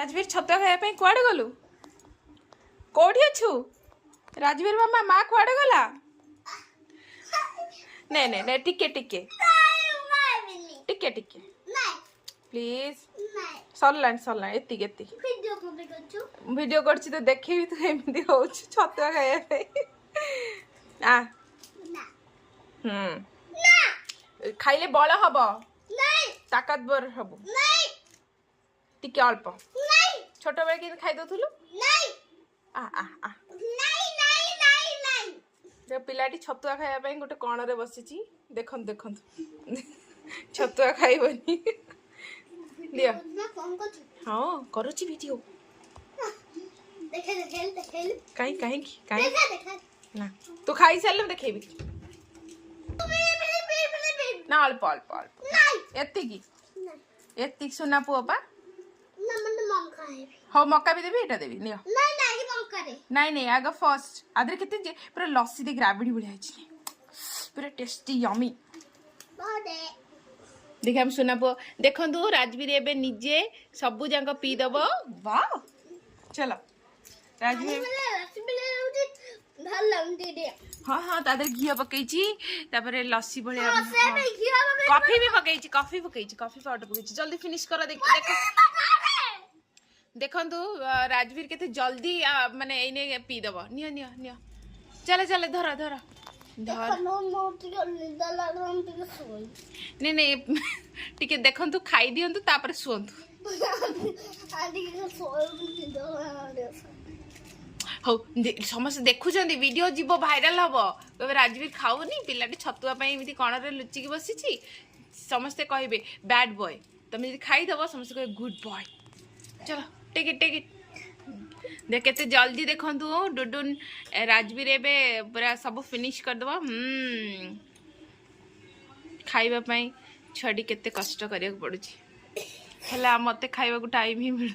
राजवीर छतुआ खाया कुआड़े गलु कौटी अच्छु राजवीर मामा माँ कुआड़े गला नहीं नहीं नहीं टिके टिके टिके टिके प्लीज सरला सरला एति वीडियो कर तो देखेबी तू एमती हो छतुआ खाया खाइले बल हम ताकतवर हम टिके अल्प छोट बेले कि खाई दउथुलु पिलाटी छतुआ खाया गोटे कण रे बसी देखु देखु छतुआ खाइबनी दिया हाँ करुची वीडियो कहीं कहीं कहीं ना तू खाई सारे देखेबी ना अल्प अल्प अल्प एति सुना पुआ हाँ मक्का भी देवी एटा देवी नियो नहीं नहीं आगे फर्स्ट आदरे केते पूरा लस्सी दे ग्रेविटी बढ़िया है पूरा टेस्टी यमी देखिए हम सुना पुआ देखंतु राजवीर एबे निजे सबु जांक पी दबो वाह चलो राजवीर हाँ हाँ तादर घी पकई तापर लस्सी भलिया कॉफी भी पकई कॉफी पाउडर पकई जल्दी फिनिश कर देखंतु राजवीर केते जल्दी माने एने पी दबो नियो नियो नियो चले चले धर धर धर नहीं नहीं टिके देखंतु खाई दियंतु तापर सुंतु हो समस्त देखुचंदी वीडियो जीवो भाइराल हबो कबे राजवीर खाऊनी पिलाटी छतुआ पई एमिति कण रे लुचिकी बसिची समस्ते कहबे बैड बॉय तमे यदि खाई दबो समस्त कहबे गुड बॉय चलो टेक इट देख केते जल्दी देखंतु डुडुन राजवीर एबे पूरा सब फिनिश कर दबो खाइबा पई छडी केते कष्ट करिया पड़ुची हला मते खाइबा को टाइम ही मिल